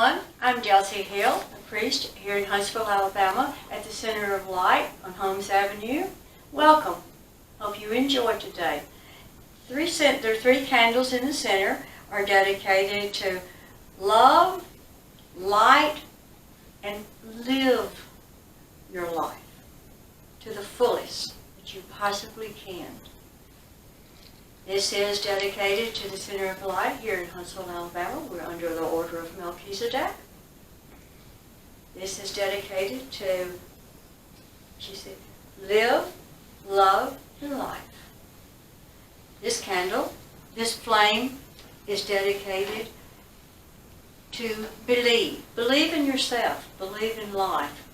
everyone. I'm Delsie Hill, a priest here in Huntsville, Alabama at the Center of Light on Holmes Avenue. Welcome. Hope you enjoy today. There are three candles in the center are dedicated to love, light, and live your life to the fullest that you possibly can. This is dedicated to the Center of Light here in Huntsville, Alabama. We're under the Order of Melchizedek. This is dedicated to, she said, live, love, and life. This candle, this flame, is dedicated to believe. Believe in yourself. Believe in life.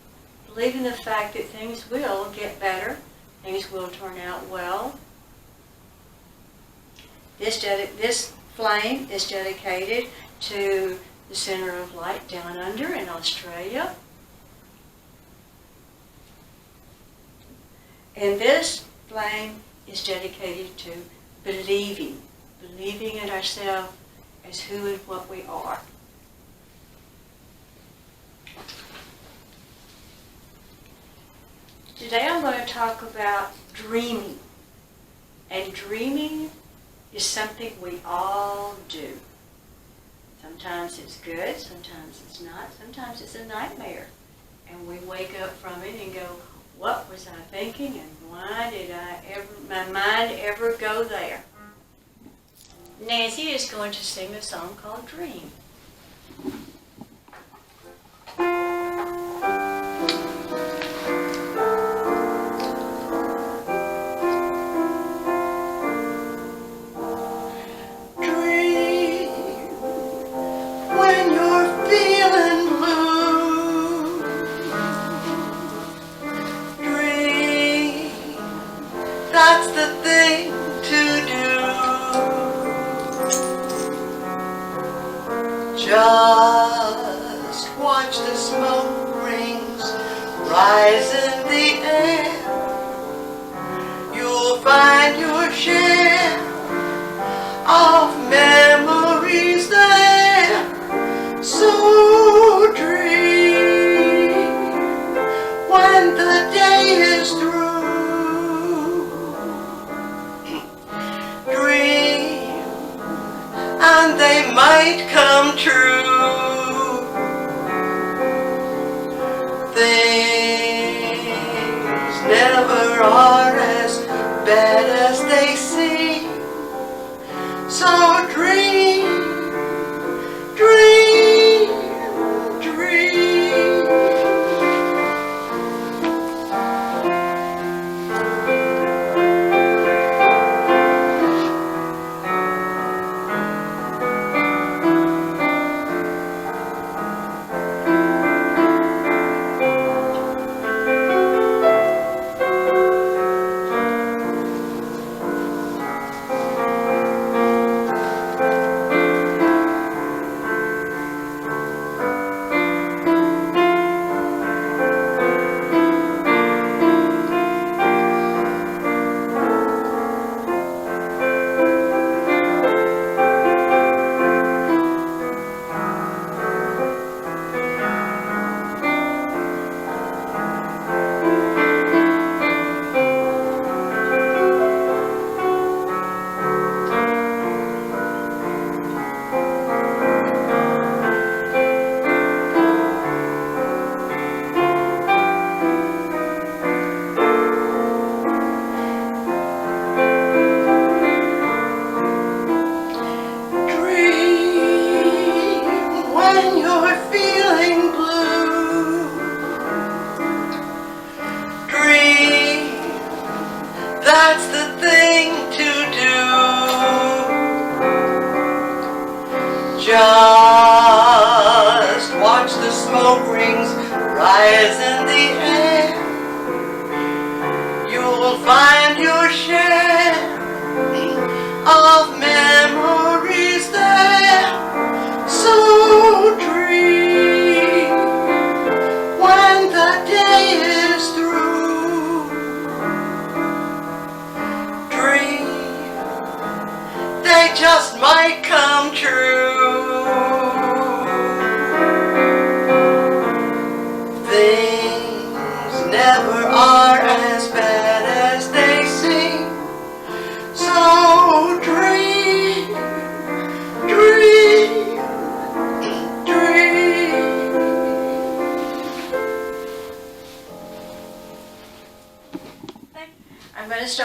Believe in the fact that things will get better. Things will turn out well. This flame is dedicated to the Center of Light down under in Australia. And this flame is dedicated to believing in ourselves as who and what we are. Today I'm going to talk about dreaming. And dreaming is something we all do. Sometimes it's good, sometimes it's not, sometimes it's a nightmare. And we wake up from it and go, what was I thinking and why did my mind ever go there? Nancy is going to sing a song called Dream. That's the thing to do. Just watch the smoke rings rise in the air. You'll find your share of memories there. So dream when the day is through. And they might come true. Things never are as bad as they seem. So dream, dream, dream. That's the thing to do. Just watch the smoke rings rise in the air. You'll find your share of memories there. So dream when the day is through. They just might come true.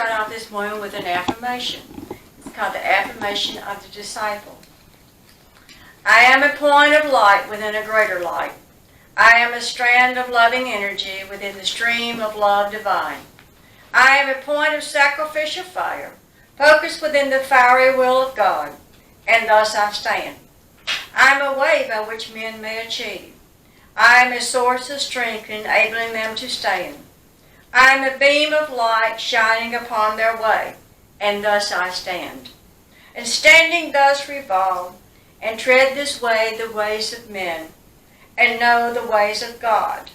start off this morning with an affirmation. It's called the affirmation of the disciple. I am a point of light within a greater light. I am a strand of loving energy within the stream of love divine. I am a point of sacrificial fire, focused within the fiery will of God, and thus I stand. I am a way by which men may achieve. I am a source of strength enabling them to stand. I am a beam of light shining upon their way, and thus I stand. And standing thus revolve, and tread this way the ways of men, and know the ways of God,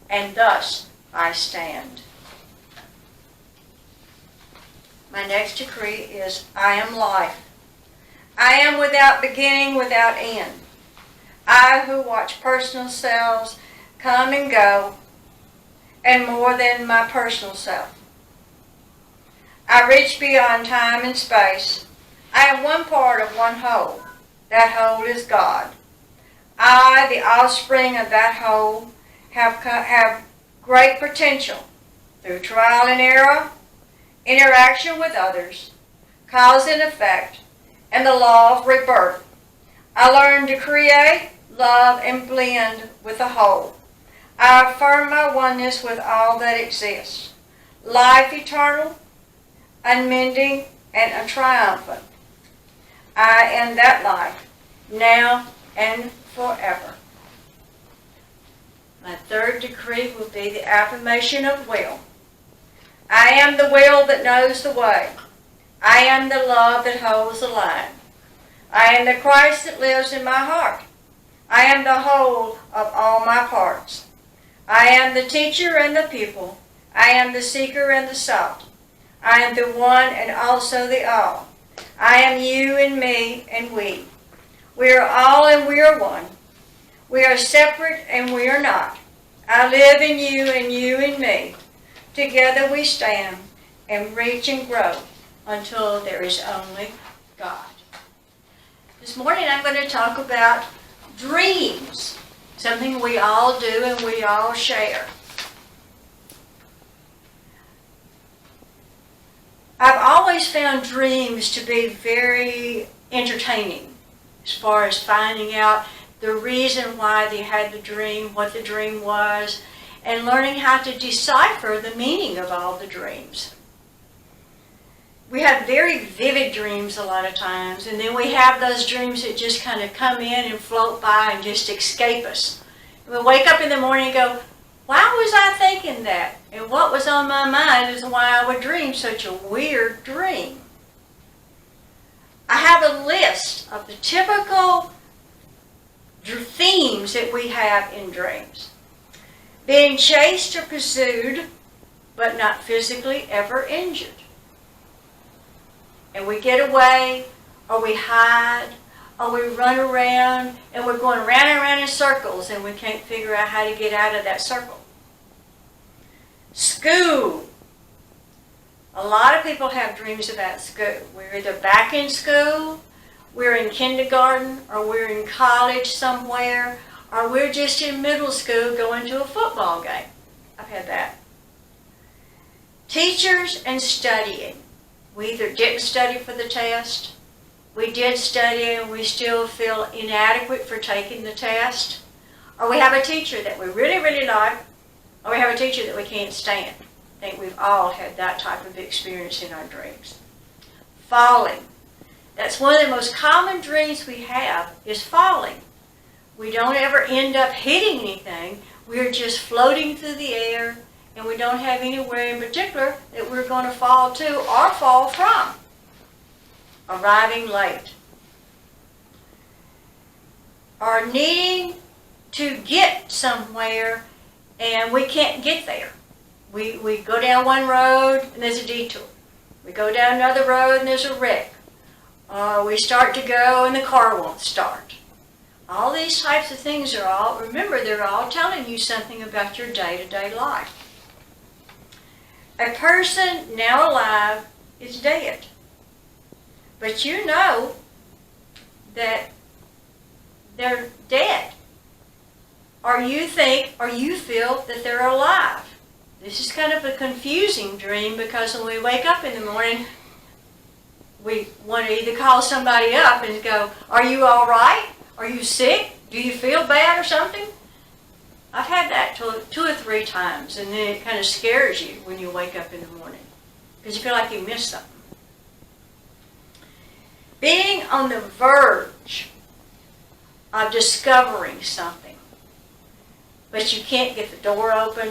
and thus I stand. My next decree is, I am life. I am without beginning, without end. I who watch personal selves come and go, and more than my personal self. I reach beyond time and space. I am one part of one whole. That whole is God. I, the offspring of that whole, have great potential through trial and error, interaction with others, cause and effect, and the law of rebirth. I learn to create, love, and blend with the whole. I affirm my oneness with all that exists. Life eternal, unending, and triumphant. I am that life, now and forever. My third decree will be the affirmation of will. I am the will that knows the way. I am the love that holds the line. I am the Christ that lives in my heart. I am the whole of all my parts. I am the teacher and the pupil. I am the seeker and the sought. I am the one and also the all. I am you and me and we. We are all and we are one. We are separate and we are not. I live in you and you in me. Together we stand and reach and grow until there is only God. This morning I'm going to talk about dreams, something we all do and we all share. I've always found dreams to be very entertaining as far as finding out the reason why they had the dream, what the dream was, and learning how to decipher the meaning of all the dreams. We have very vivid dreams a lot of times, and then we have those dreams that just kind of come in and float by and just escape us. And we wake up in the morning and go, why was I thinking that? And what was on my mind is why I would dream such a weird dream. I have a list of the typical themes that we have in dreams. Being chased or pursued, but not physically ever injured. And we get away, or we hide, or we run around, and we're going round and round in circles, and we can't figure out how to get out of that circle. School. A lot of people have dreams about school. We're either back in school, we're in kindergarten, or we're in college somewhere, or we're just in middle school going to a football game. I've had that. Teachers and studying. We either didn't study for the test, we did study and we still feel inadequate for taking the test, or we have a teacher that we really, really like, or we have a teacher that we can't stand. I think we've all had that type of experience in our dreams. Falling. That's one of the most common dreams we have, is falling. We don't ever end up hitting anything. We're just floating through the air, and we don't have anywhere in particular that we're going to fall to or fall from. Arriving late. Or needing to get somewhere and we can't get there. We go down one road and there's a detour. We go down another road and there's a wreck. We start to go and the car won't start. All these types of things are all, remember, they're all telling you something about your day-to-day life. A person now alive is dead. But you know that they're dead. Or you think, or you feel that they're alive. This is kind of a confusing dream because when we wake up in the morning, we want to either call somebody up and go, are you all right? Are you sick? Do you feel bad or something? I've had that two or three times, and then it kind of scares you when you wake up in the morning because you feel like you missed something. Being on the verge of discovering something, but you can't get the door open,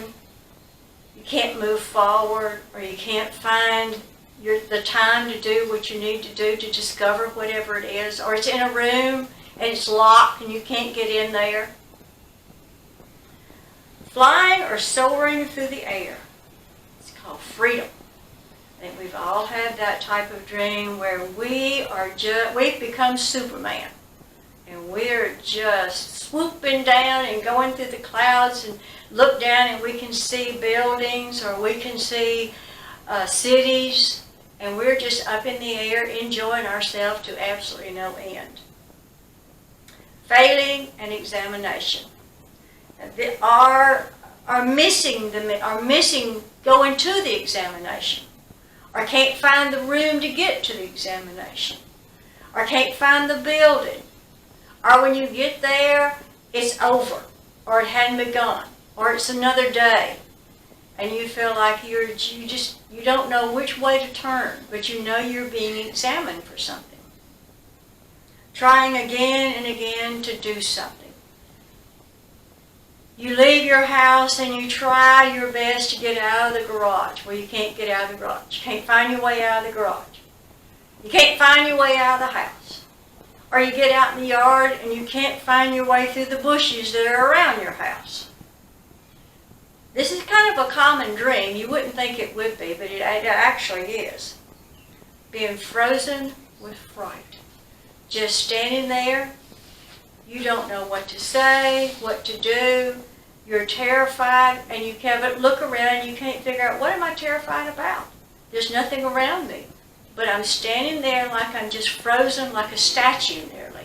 you can't move forward, or you can't find the time to do what you need to do to discover whatever it is, or it's in a room and it's locked and you can't get in there. Flying or soaring through the air. It's called freedom. I think we've all had that type of dream where we've become Superman. And we're just swooping down and going through the clouds and look down and we can see buildings or we can see cities. And we're just up in the air enjoying ourselves to absolutely no end. Failing an examination. Are missing going to the examination, or can't find the room to get to the examination, or can't find the building, or when you get there, it's over, or it hadn't begun, or it's another day, and you feel like you don't know which way to turn, but you know you're being examined for something. Trying again and again to do something. You leave your house and you try your best to get out of the garage. Well, you can't get out of the garage. You can't find your way out of the garage. You can't find your way out of the house. Or you get out in the yard and you can't find your way through the bushes that are around your house. This is kind of a common dream. You wouldn't think it would be, but it actually is. Being frozen with fright. Just standing there. You don't know what to say, what to do. You're terrified, and you can't look around and you can't figure out, what am I terrified about? There's nothing around me. But I'm standing there like I'm just frozen like a statue nearly.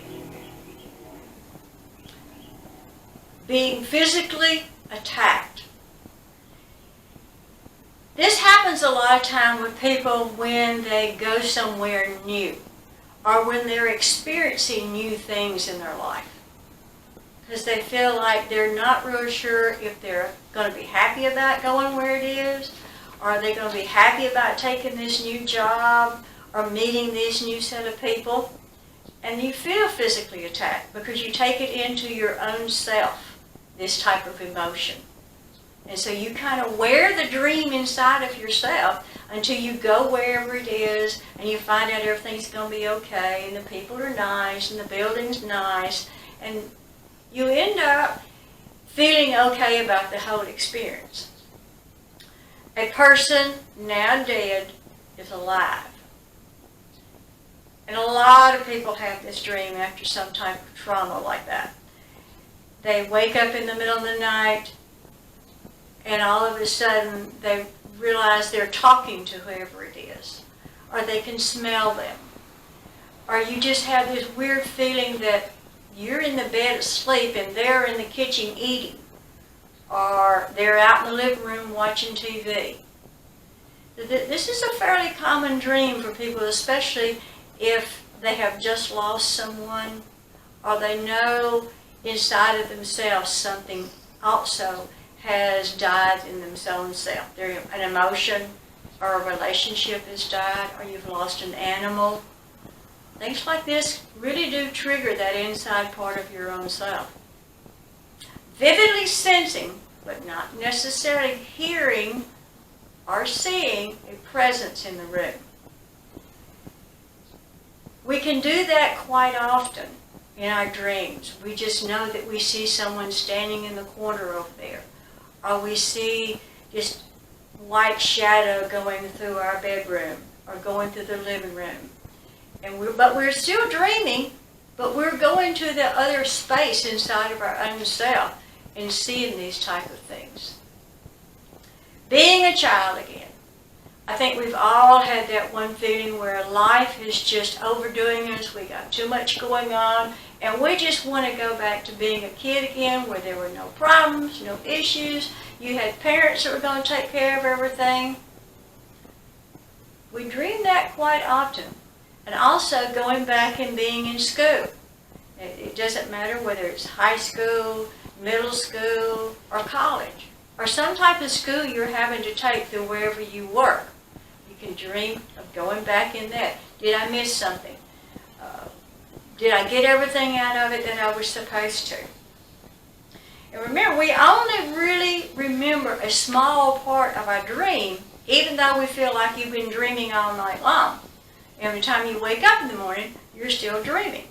Being physically attacked. This happens a lot of time with people when they go somewhere new, or when they're experiencing new things in their life. Because they feel like they're not real sure if they're going to be happy about going where it is, or are they going to be happy about taking this new job, or meeting this new set of people. And you feel physically attacked because you take it into your own self, this type of emotion. And so you kind of wear the dream inside of yourself until you go wherever it is and you find out everything's going to be okay and the people are nice and the building's nice, and you end up feeling okay about the whole experience. A person now dead is alive. And a lot of people have this dream after some type of trauma like that. They wake up in the middle of the night and all of a sudden they realize they're talking to whoever it is, or they can smell them, or you just have this weird feeling that you're in the bed asleep and they're in the kitchen eating, or they're out in the living room watching TV. This is a fairly common dream for people, especially if they have just lost someone, or they know inside of themselves something also has died in themselves. An emotion or a relationship has died, or you've lost an animal. Things like this really do trigger that inside part of your own self. Vividly sensing, but not necessarily hearing or seeing a presence in the room. We can do that quite often in our dreams. We just know that we see someone standing in the corner over there, or we see just white shadow going through our bedroom or going through the living room. But we're still dreaming, but we're going to the other space inside of our own self and seeing these type of things. Being a child again. I think we've all had that one feeling where life is just overdoing us. We got too much going on, and we just want to go back to being a kid again, where there were no problems, no issues. You had parents that were going to take care of everything. We dream that quite often. And also going back and being in school. It doesn't matter whether it's high school, middle school, or college, or some type of school you're having to take through wherever you work. You can dream of going back in that. Did I miss something? Did I get everything out of it that I was supposed to? And remember, we only really remember a small part of our dream, even though we feel like you've been dreaming all night long. Every time you wake up in the morning, you're still dreaming.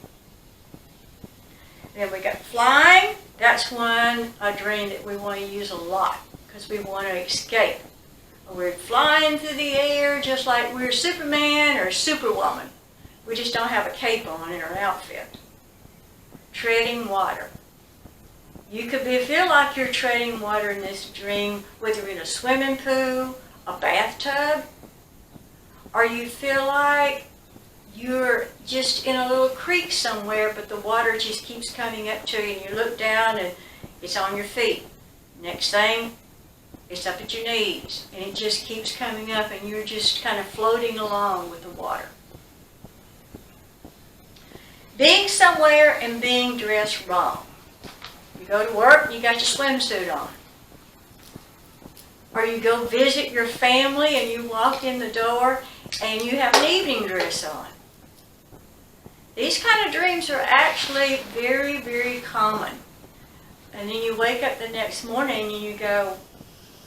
Then we got flying. That's a dream that we want to use a lot because we want to escape. We're flying through the air just like we're Superman or Superwoman. We just don't have a cape on in our outfit. Treading water. You could feel like you're treading water in this dream, whether in a swimming pool, a bathtub, or you feel like you're just in a little creek somewhere, but the water just keeps coming up to you, and you look down and it's on your feet. Next thing, it's up at your knees, and it just keeps coming up, and you're just kind of floating along with the water. Being somewhere and being dressed wrong. You go to work and you got your swimsuit on. Or you go visit your family and you walk in the door and you have an evening dress on. These kind of dreams are actually very, very common. And then you wake up the next morning and you go,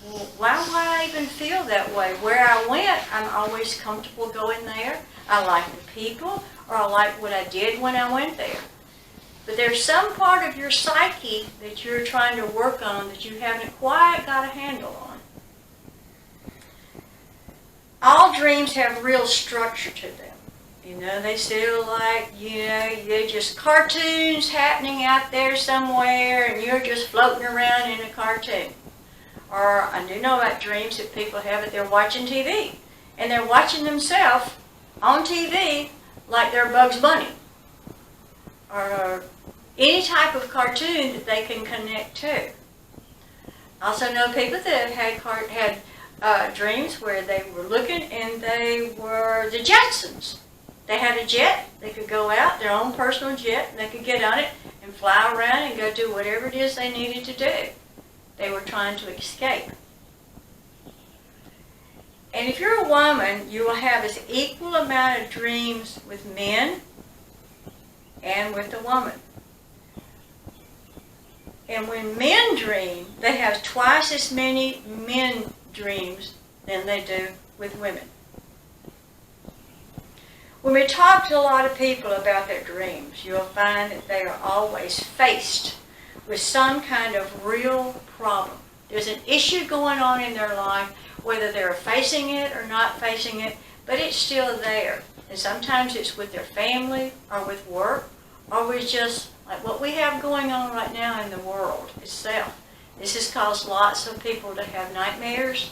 well, why would I even feel that way? Where I went, I'm always comfortable going there. I like the people, or I like what I did when I went there. But there's some part of your psyche that you're trying to work on that you haven't quite got a handle on. All dreams have real structure to them. You know, they feel like, they're just cartoons happening out there somewhere and you're just floating around in a cartoon. Or I do know about dreams that people have that they're watching TV. And they're watching themselves on TV like they're Bugs Bunny. Or any type of cartoon that they can connect to. I also know people that had dreams where they were looking and they were the Jetsons. They had a jet, they could go out, their own personal jet, and they could get on it and fly around and go do whatever it is they needed to do. They were trying to escape. And if you're a woman, you will have this equal amount of dreams with men and with the woman. And when men dream, they have twice as many men dreams than they do with women. When we talk to a lot of people about their dreams, you'll find that they are always faced with some kind of real problem. There's an issue going on in their life, whether they're facing it or not facing it, but it's still there. And sometimes it's with their family or with work or with just like what we have going on right now in the world itself. This has caused lots of people to have nightmares.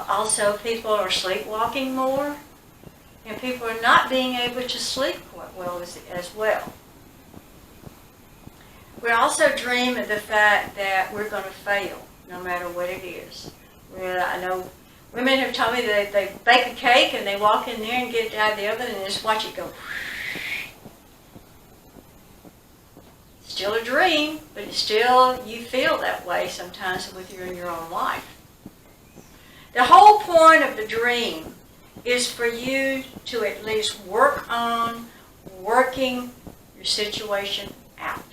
Also, people are sleepwalking more. And people are not being able to sleep quite well as well. We also dream of the fact that we're going to fail, no matter what it is. Well, I know women have told me that they bake a cake and they walk in there and get it out of the oven and just watch it go. Still a dream, but it's still, you feel that way sometimes with you in your own life. The whole point of the dream is for you to at least work on working your situation out.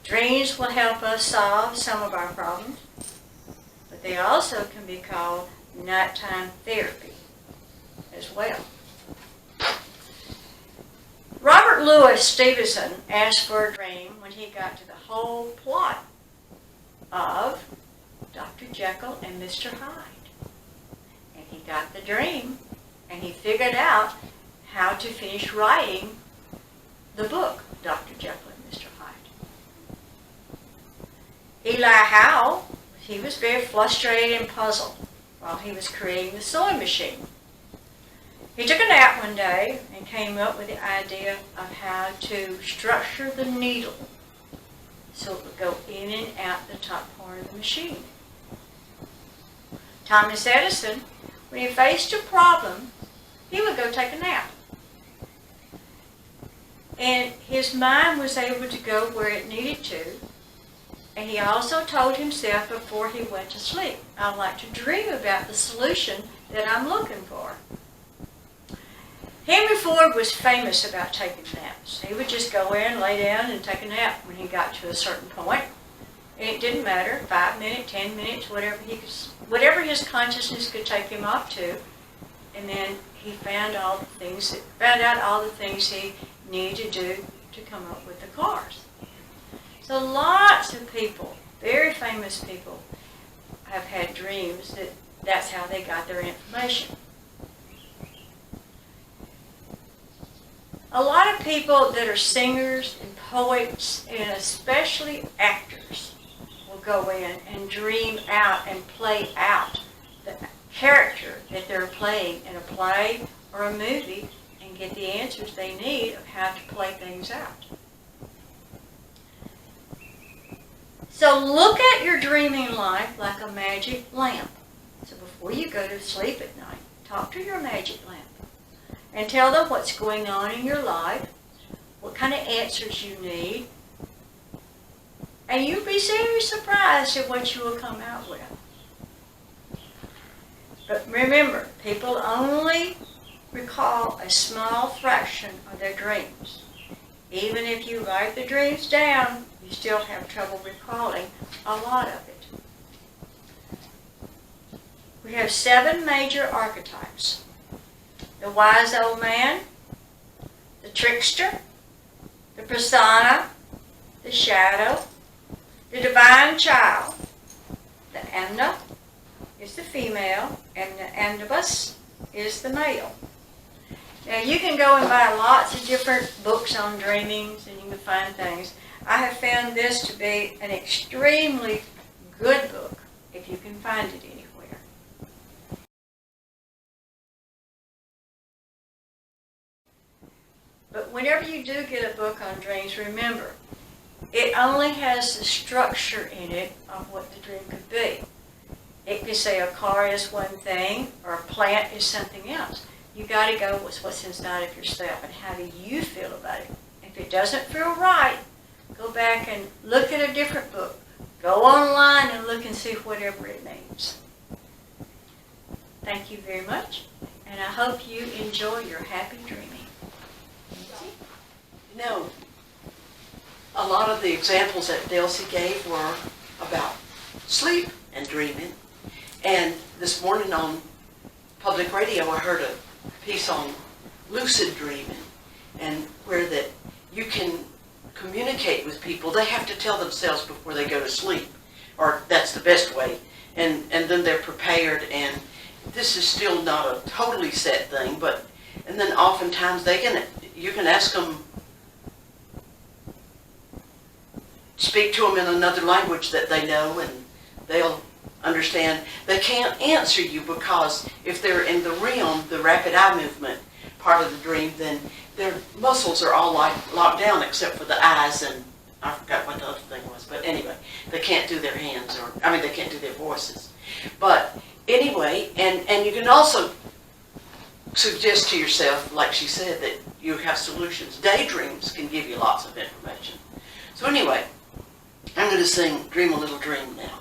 Dreams will help us solve some of our problems, but they also can be called nighttime therapy as well. Robert Louis Stevenson asked for a dream when he got to the whole plot of Dr. Jekyll and Mr. Hyde. And he got the dream, and he figured out how to finish writing the book, Dr. Jekyll and Mr. Hyde. Eli Howe, he was very frustrated and puzzled. while he was creating the sewing machine. He took a nap one day and came up with the idea of how to structure the needle so it would go in and out the top part of the machine. Thomas Edison, when he faced a problem, he would go take a nap. And his mind was able to go where it needed to. And he also told himself before he went to sleep, I like to dream about the solution that I'm looking for. Henry Ford was famous about taking naps. He would just go in, lay down, and take a nap when he got to a certain point. And it didn't matter, 5 minutes, 10 minutes, whatever his consciousness could take him up to. And then he found out all the things he needed to do to come up with the cars. So lots of people, very famous people, have had dreams that's how they got their information. A lot of people that are singers and poets, and especially actors, will go in and dream out and play out the character that they're playing in a play or a movie and get the answers they need of how to play things out. So look at your dreaming life like a magic lamp. So before you go to sleep at night, talk to your magic lamp and tell them what's going on in your life, what kind of answers you need, and you'll be very surprised at what you will come out with. But remember, people only recall a small fraction of their dreams. Even if you write the dreams down, you still have trouble recalling a lot of it. We have 7 major archetypes. The wise old man, the trickster, the persona, the shadow, the divine child, the amna is the female, and the amnibus is the male. Now you can go and buy lots of different books on dreamings and you can find things. I have found this to be an extremely good book if you can find it anywhere. But whenever you do get a book on dreams, remember, it only has the structure in it of what the dream could be. It could say a car is one thing or a plant is something else. You got to go with what's inside of yourself and how do you feel about it. If it doesn't feel right, go back and look at a different book. Go online and look and see whatever it means. Thank you very much, and I hope you enjoy your happy dreaming. You know, a lot of the examples that Delsie gave were about sleep and dreaming. And this morning on public radio, I heard a piece on lucid dreaming, and where that you can communicate with people. They have to tell themselves before they go to sleep, or that's the best way, and then they're prepared. And this is still not a totally set thing, but and then oftentimes you can ask them, speak to them in another language that they know, and they'll understand. They can't answer you because if they're in the realm, the rapid eye movement part of the dream, then their muscles are all locked down except for the eyes, and I forgot what the other thing was. But anyway, they can't do their hands, they can't do their voices. But anyway, and you can also suggest to yourself, like she said, that you have solutions. Daydreams can give you lots of information. So anyway, I'm going to sing Dream a Little Dream now.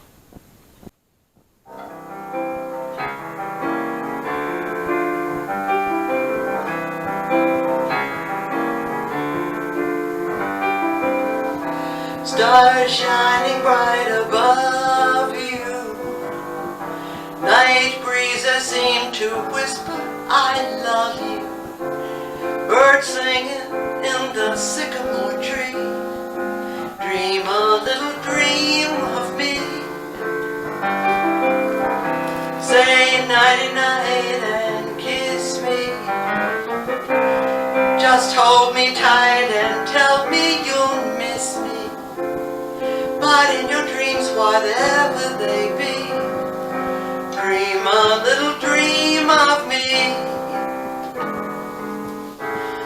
Stars shining bright above you, night breezes seem to whisper, I love you. Birds singing in the sycamore tree, dream a little dream of me. Say nighty night and kiss me, just hold me tight and tell me you'll miss me. But in your dreams, whatever they be, dream Dream a little dream of me.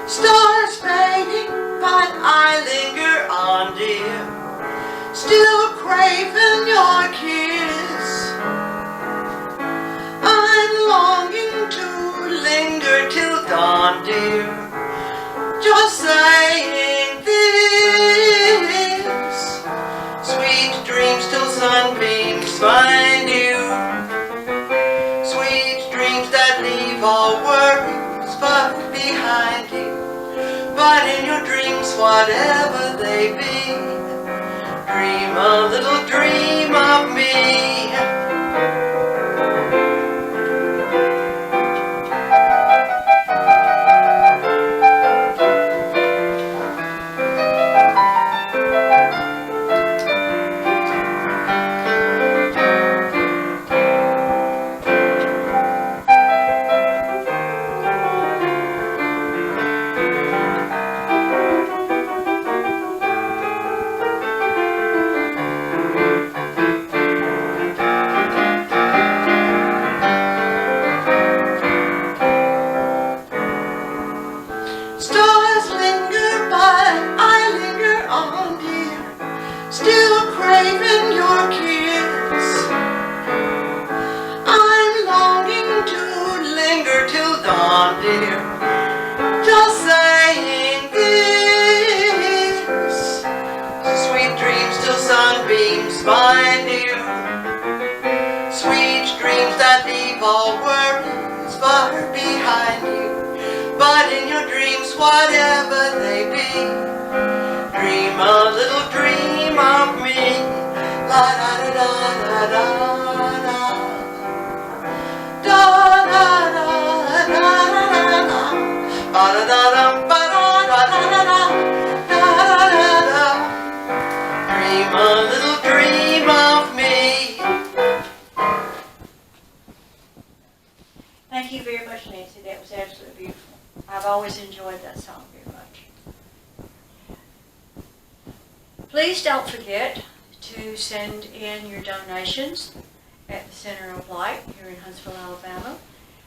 Stars fading, but I linger on, dear, still craving your kiss. I'm longing to linger till dawn, dear, just saying this. Sweet dreams till sunbeams find you, sweet dreams that leave all worries far behind you. But in your dreams, whatever they be, dream a little dream of me. Stars linger, but I linger on, dear, still craving your kiss. I'm longing to linger till dawn, dear, just saying this. Sweet dreams till sunbeams find you, sweet dreams that leave all worries far behind you. But in your dreams, whatever they be, dream a little dream of me. La da da da da da da. Da da da da da da. Ba da da da ba da da da da da. Da da da da. Dream a little dream of me. Thank you very much, Nancy. That was absolutely beautiful. I've always enjoyed that song very much. Please don't forget to send in your donations at the Center of Light here in Huntsville, Alabama,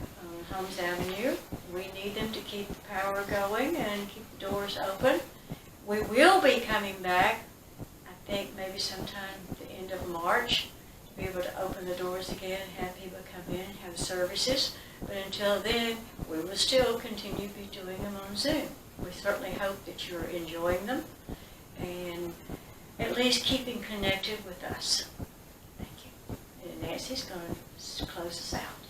on Holmes Avenue. We need them to keep the power going and keep the doors open. We will be coming back, I think maybe sometime at the end of March, to be able to open the doors again and have people come in and have services. But until then, we will still continue to be doing them on Zoom. We certainly hope that you're enjoying them and at least keeping connected with us. Thank you. And Nancy's going to close us out.